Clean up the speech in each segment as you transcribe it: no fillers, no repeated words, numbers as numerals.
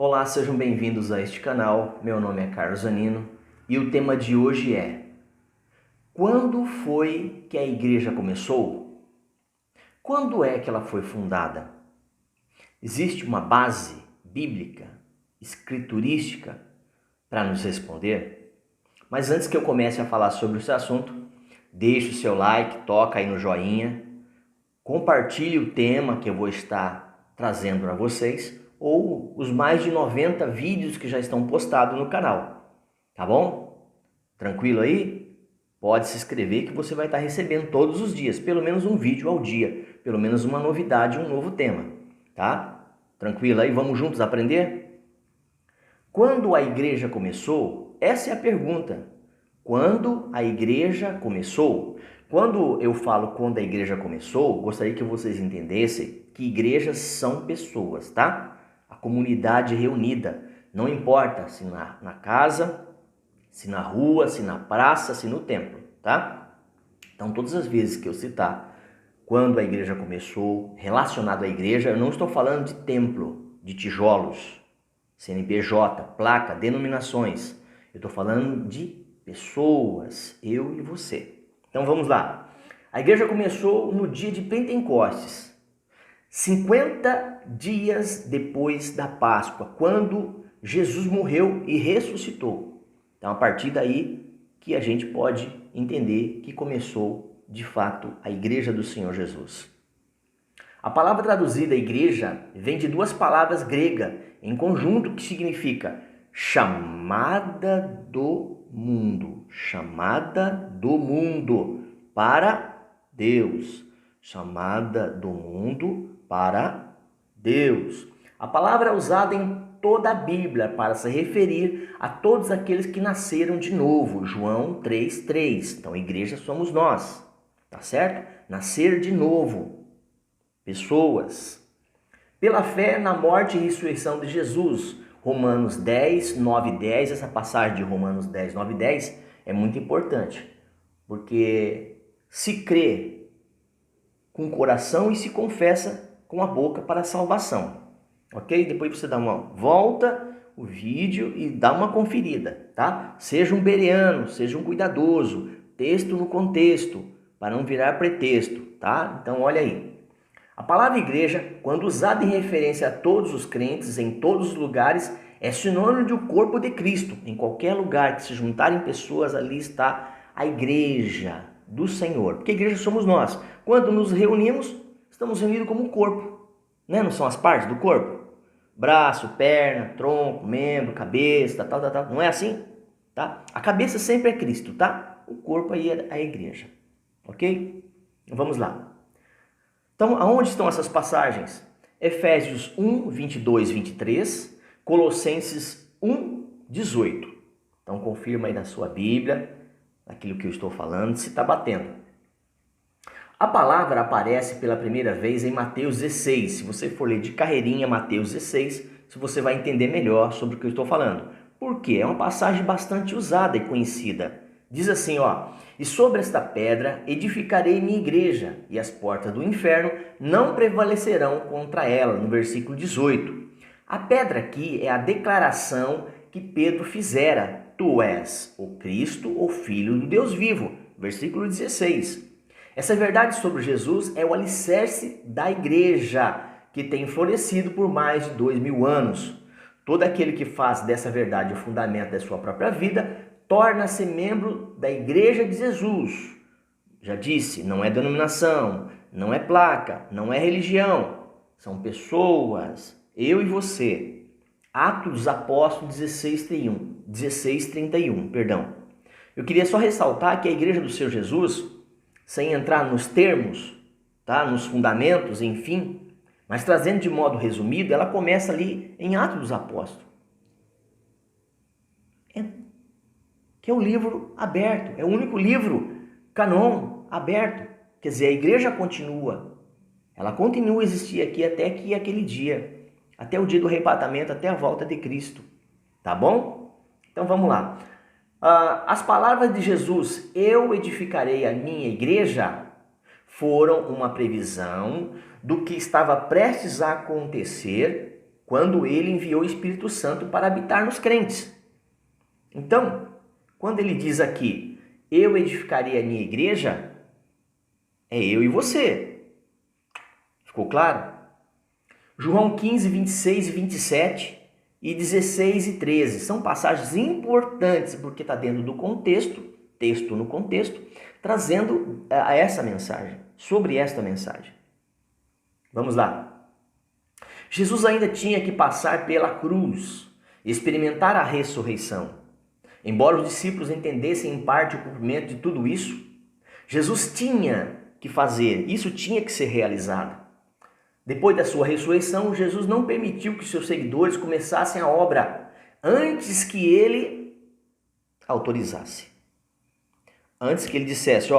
Olá, sejam bem-vindos a este canal. Meu nome é Carlos Zanino e o tema de hoje é: quando foi que a igreja começou? Quando é que ela foi fundada? Existe uma base bíblica, escriturística para nos responder? Mas antes que eu comece a falar sobre esse assunto, deixe o seu like, toca aí no joinha, compartilhe o tema que eu vou estar trazendo para vocês ou os mais de 90 vídeos que já estão postados no canal, tá bom? Tranquilo aí? Pode se inscrever que você vai estar recebendo todos os dias, pelo menos um vídeo ao dia, pelo menos uma novidade, um novo tema, tá? Tranquilo aí? Vamos juntos aprender? Quando a igreja começou? Essa é a pergunta. Quando a igreja começou? Quando eu falo quando a igreja começou, gostaria que vocês entendessem que igrejas são pessoas, tá? A comunidade reunida. Não importa se na casa, se na rua, se na praça, se no templo, tá? Então, todas as vezes que eu citar quando a igreja começou, relacionado à igreja, eu não estou falando de templo, de tijolos, CNPJ, placa, denominações. Eu estou falando de pessoas, eu e você. Então vamos lá. A igreja começou no dia de Pentecostes, 50 dias depois da Páscoa, quando Jesus morreu e ressuscitou. Então a partir daí que a gente pode entender que começou de fato a igreja do Senhor Jesus. A palavra traduzida igreja vem de duas palavras gregas em conjunto que significa chamada do mundo, chamada do mundo para Deus, chamada do mundo para Deus. A palavra é usada em toda a Bíblia para se referir a todos aqueles que nasceram de novo, João 3:3. Então, igreja somos nós, tá certo? Nascer de novo, pessoas. Pela fé na morte e ressurreição de Jesus, Romanos 10, 9 e 10, essa passagem de Romanos 10, 9 e 10 é muito importante, porque se crê com o coração e se confessa com a boca para a salvação, ok? Depois você dá uma volta o vídeo e dá uma conferida, tá? Seja um bereano, seja um cuidadoso, texto no contexto, para não virar pretexto, tá? Então olha aí. A palavra igreja, quando usada em referência a todos os crentes em todos os lugares, é sinônimo de o corpo de Cristo. Em qualquer lugar que se juntarem pessoas, ali está a igreja do Senhor. Porque a igreja somos nós. Quando nos reunimos, estamos reunidos como um corpo. Né? Não são as partes do corpo? Braço, perna, tronco, membro, cabeça, tal. Não é assim? Tá? A cabeça sempre é Cristo, tá? O corpo aí é a igreja. Ok? Vamos lá. Então, aonde estão essas passagens? Efésios 1, 22, 23, Colossenses 1, 18. Então, confirma aí na sua Bíblia, aquilo que eu estou falando, se está batendo. A palavra aparece pela primeira vez em Mateus 16. Se você for ler de carreirinha Mateus 16, você vai entender melhor sobre o que eu estou falando. Por quê? É uma passagem bastante usada e conhecida. Diz assim, ó: e sobre esta pedra edificarei minha igreja, e as portas do inferno não prevalecerão contra ela, no versículo 18. A pedra aqui é a declaração que Pedro fizera: tu és o Cristo, o Filho do Deus vivo, versículo 16. Essa verdade sobre Jesus é o alicerce da igreja, que tem florescido por mais de 2000 anos. Todo aquele que faz dessa verdade o fundamento da sua própria vida torna-se membro da igreja de Jesus. Já disse, não é denominação, não é placa, não é religião. São pessoas, eu e você. Atos dos Apóstolos 16:31, perdão. Eu queria só ressaltar que a igreja do Senhor Jesus, sem entrar nos termos, tá? Nos fundamentos, enfim, mas trazendo de modo resumido, ela começa ali em Atos dos Apóstolos. Que é o livro aberto, é o único livro canon aberto. Quer dizer, a igreja continua, ela continua a existir aqui até que aquele dia, até o dia do arrebatamento, até a volta de Cristo, tá bom? Então vamos lá. As palavras de Jesus, eu edificarei a minha igreja, foram uma previsão do que estava prestes a acontecer quando ele enviou o Espírito Santo para habitar nos crentes. Então, quando ele diz aqui, eu edificarei a minha igreja, é eu e você. Ficou claro? João 15, 26 e 27 e 16 e 13 são passagens importantes porque está dentro do contexto, texto no contexto, trazendo a essa mensagem, sobre esta mensagem. Vamos lá. Jesus ainda tinha que passar pela cruz, experimentar a ressurreição. Embora os discípulos entendessem em parte o cumprimento de tudo isso, Jesus tinha que fazer, isso tinha que ser realizado. Depois da sua ressurreição, Jesus não permitiu que seus seguidores começassem a obra antes que ele autorizasse. Antes que ele dissesse,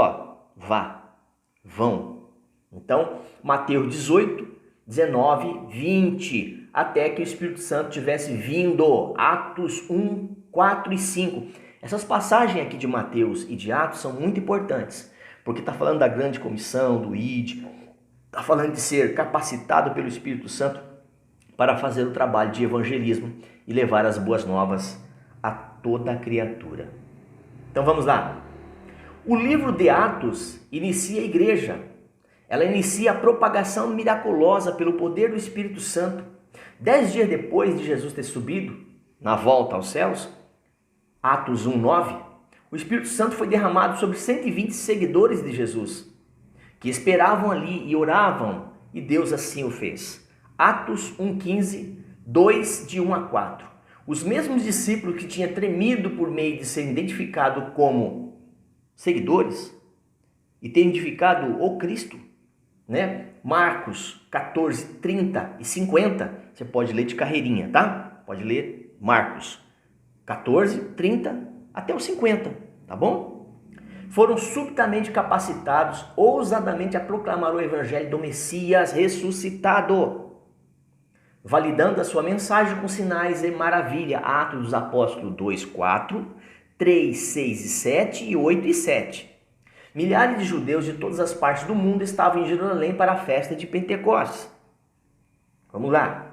vão. Então, Mateus 18, 19, 20, até que o Espírito Santo tivesse vindo. Atos 1, 4 e 5. Essas passagens aqui de Mateus e de Atos são muito importantes, porque está falando da grande comissão, do ID, está falando de ser capacitado pelo Espírito Santo para fazer o trabalho de evangelismo e levar as boas novas a toda a criatura. Então vamos lá. O livro de Atos inicia a igreja. Ela inicia a propagação miraculosa pelo poder do Espírito Santo. 10 dias depois de Jesus ter subido, na volta aos céus, Atos 1, 9, o Espírito Santo foi derramado sobre 120 seguidores de Jesus, que esperavam ali e oravam, e Deus assim o fez. Atos 1,15, 2, de 1 a 4. Os mesmos discípulos que tinham tremido por meio de ser identificado como seguidores e ter identificado o Cristo, né? Marcos 14, 30 e 50, você pode ler de carreirinha, tá? Pode ler Marcos 14, 30 até os 50, tá bom? Foram subitamente capacitados ousadamente a proclamar o evangelho do Messias ressuscitado, validando a sua mensagem com sinais e maravilha. Atos dos Apóstolos 2, 4, 3, 6 e 7 e 8 e 7. Milhares de judeus de todas as partes do mundo estavam em Jerusalém para a festa de Pentecostes. Vamos lá.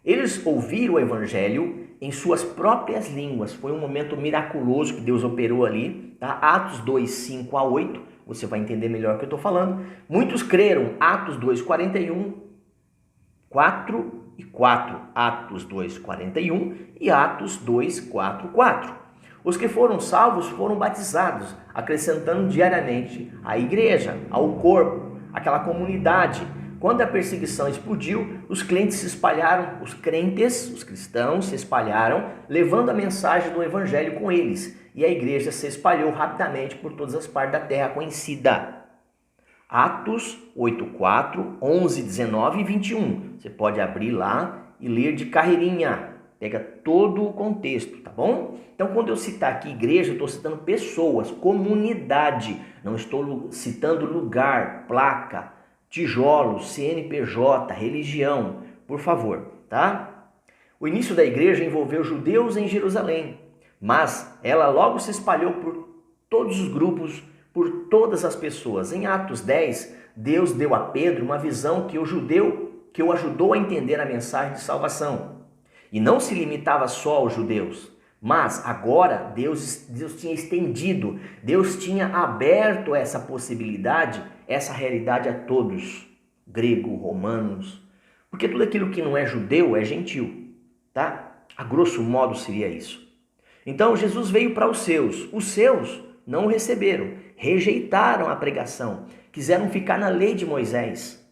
Eles ouviram o evangelho em suas próprias línguas. Foi um momento miraculoso que Deus operou ali. Tá? Atos 2, 5 a 8. Você vai entender melhor o que eu estou falando. Muitos creram. Atos 2, 41, 4 e 4. Atos 2, 41 e Atos 2, 4, 4. Os que foram salvos foram batizados, acrescentando diariamente à igreja, ao corpo, àquela comunidade. Quando a perseguição explodiu, os crentes se espalharam, os cristãos se espalharam, levando a mensagem do evangelho com eles. E a igreja se espalhou rapidamente por todas as partes da terra conhecida. Atos 8, 4, 11, 19 e 21. Você pode abrir lá e ler de carreirinha. Pega todo o contexto, tá bom? Então, quando eu citar aqui igreja, eu estou citando pessoas, comunidade. Não estou citando lugar, placa, tijolos, CNPJ, religião. Por favor, tá? O início da igreja envolveu judeus em Jerusalém, mas ela logo se espalhou por todos os grupos, por todas as pessoas. Em Atos 10, Deus deu a Pedro uma visão que o ajudou a entender a mensagem de salvação. E não se limitava só aos judeus, mas agora Deus tinha estendido, Deus tinha aberto essa possibilidade, essa realidade a todos, grego, romanos, porque tudo aquilo que não é judeu é gentil, tá? A grosso modo seria isso. Então Jesus veio para os seus não o receberam, rejeitaram a pregação, quiseram ficar na lei de Moisés,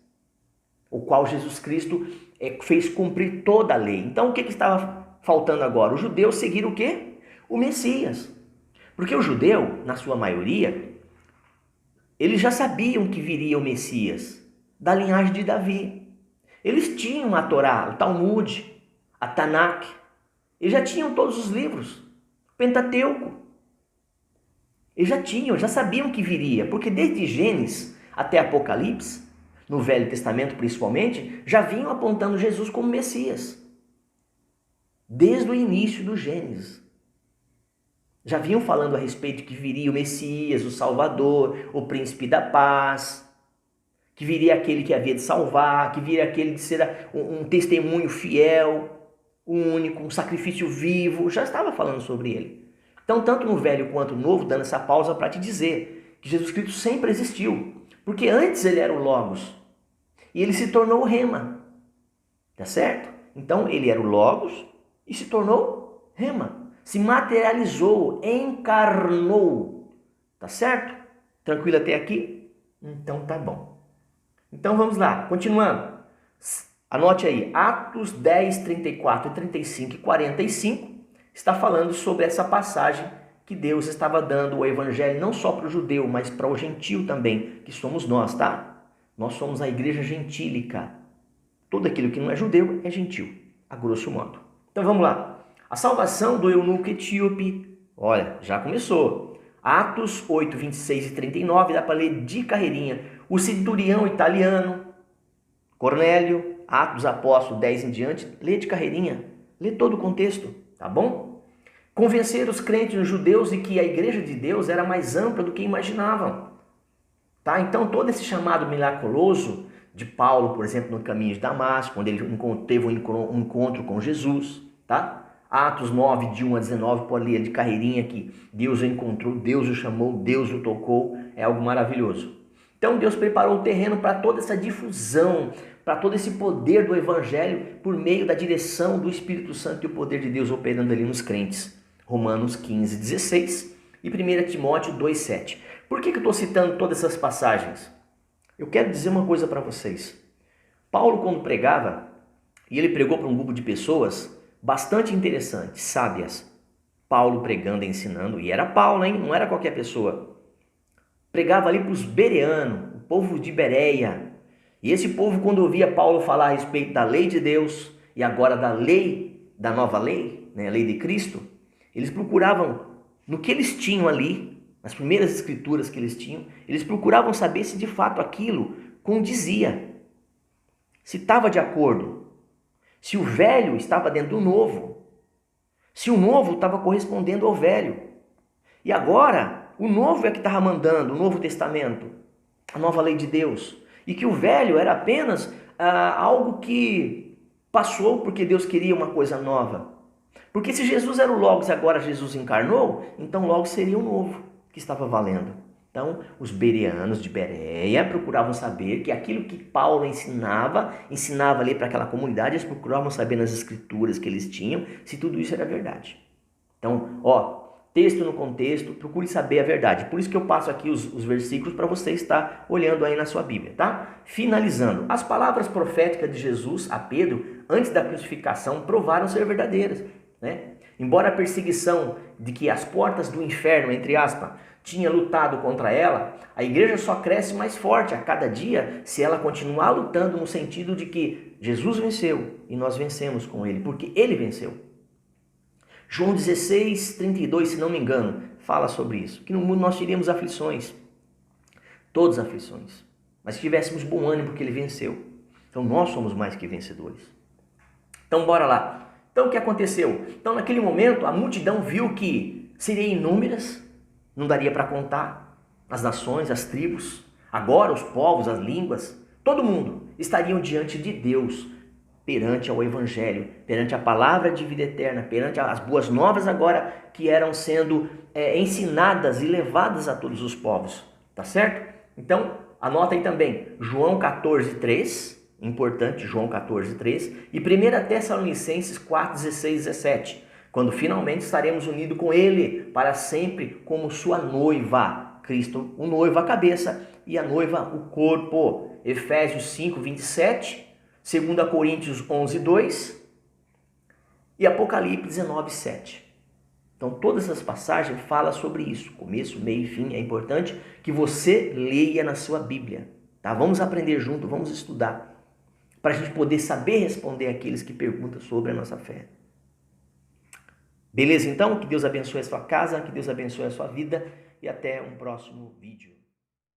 o qual Jesus Cristo fez cumprir toda a lei. Então o que estava faltando agora? Os judeus seguiram o quê? O Messias. Porque o judeu, na sua maioria, eles já sabiam que viria o Messias, da linhagem de Davi. Eles tinham a Torá, o Talmud, a Tanakh. Eles já tinham todos os livros, o Pentateuco. Eles já sabiam que viria, porque desde Gênesis até Apocalipse, no Velho Testamento principalmente, já vinham apontando Jesus como Messias. Desde o início do Gênesis. Já vinham falando a respeito de que viria o Messias, o Salvador, o Príncipe da Paz, que viria aquele que havia de salvar, que viria aquele de ser um testemunho fiel, único, um sacrifício vivo. Já estava falando sobre ele. Então, tanto no Velho quanto no Novo, dando essa pausa para te dizer que Jesus Cristo sempre existiu. Porque antes ele era o Logos e ele se tornou o Rema. Tá certo? Então, ele era o Logos e se tornou Rema. Se materializou, encarnou. Tá certo? Tranquilo até aqui? Então tá bom. Então vamos lá, continuando. Anote aí, Atos 10, 34, 35 e 45 está falando sobre essa passagem que Deus estava dando o evangelho não só para o judeu, mas para o gentil também, que somos nós, tá? Nós somos a igreja gentílica. Tudo aquilo que não é judeu é gentil, a grosso modo. Então vamos lá. A salvação do eunuco etíope, olha, já começou. Atos 8, 26 e 39, dá para ler de carreirinha. O centurião italiano, Cornélio, Atos Apóstolos 10 em diante, lê de carreirinha. Lê todo o contexto, tá bom? Convencer os crentes nos judeus de que a igreja de Deus era mais ampla do que imaginavam. Tá? Então todo esse chamado miraculoso de Paulo, por exemplo, no caminho de Damasco, quando ele teve um encontro com Jesus, tá? Atos 9, de 1 a 19, pode ler de carreirinha que Deus o encontrou, Deus o chamou, Deus o tocou, é algo maravilhoso. Então Deus preparou o terreno para toda essa difusão, para todo esse poder do Evangelho por meio da direção do Espírito Santo e o poder de Deus operando ali nos crentes. Romanos 15, 16 e 1 Timóteo 2, 7. Por que eu estou citando todas essas passagens? Eu quero dizer uma coisa para vocês. Paulo, quando pregava, e ele pregou para um grupo de pessoas bastante interessantes, sábias. Paulo pregando e ensinando, e era Paulo, hein? Não era qualquer pessoa. Pregava ali para os bereanos, o povo de Bereia. E esse povo, quando ouvia Paulo falar a respeito da lei de Deus e agora da lei, da nova lei, né, a lei de Cristo, eles procuravam, no que eles tinham ali, nas primeiras escrituras que eles tinham, eles procuravam saber se de fato aquilo condizia, se estava de acordo, se o velho estava dentro do novo, se o novo estava correspondendo ao velho. E agora, o novo é que estava mandando, o Novo Testamento, a nova lei de Deus. E que o velho era apenas algo que passou porque Deus queria uma coisa nova. Porque se Jesus era o Logos e agora Jesus encarnou, então logo seria o novo que estava valendo. Então, os bereanos de Bereia procuravam saber que aquilo que Paulo ensinava ali para aquela comunidade, eles procuravam saber nas escrituras que eles tinham, se tudo isso era verdade. Então, texto no contexto, procure saber a verdade. Por isso que eu passo aqui os versículos para você estar olhando aí na sua Bíblia, tá? Finalizando, as palavras proféticas de Jesus a Pedro, antes da crucificação, provaram ser verdadeiras, né? Embora a perseguição de que as portas do inferno, entre aspas, tinha lutado contra ela, a igreja só cresce mais forte a cada dia se ela continuar lutando no sentido de que Jesus venceu e nós vencemos com ele, porque ele venceu. João 16, 32, se não me engano, fala sobre isso, que no mundo nós teríamos aflições, todas aflições, mas que tivéssemos bom ânimo porque ele venceu. Então nós somos mais que vencedores. Então bora lá. Então o que aconteceu? Então naquele momento a multidão viu que seriam inúmeras, não daria para contar, as nações, as tribos, agora os povos, as línguas, todo mundo estariam diante de Deus, perante ao Evangelho, perante a palavra de vida eterna, perante as boas novas agora que eram sendo ensinadas e levadas a todos os povos, tá certo? Então anota aí também, João 14, 3, importante, João 14, 3, e 1 Tessalonicenses 4, 16 e 17, quando finalmente estaremos unidos com Ele para sempre como sua noiva, Cristo, o noivo, a cabeça, e a noiva, o corpo, Efésios 5, 27, 2 Coríntios 11, 2 e Apocalipse 19, 7. Então todas essas passagens falam sobre isso, começo, meio e fim. É importante que você leia na sua Bíblia, tá? Vamos aprender junto, vamos estudar, para a gente poder saber responder aqueles que perguntam sobre a nossa fé. Beleza? Então, que Deus abençoe a sua casa, que Deus abençoe a sua vida e até um próximo vídeo.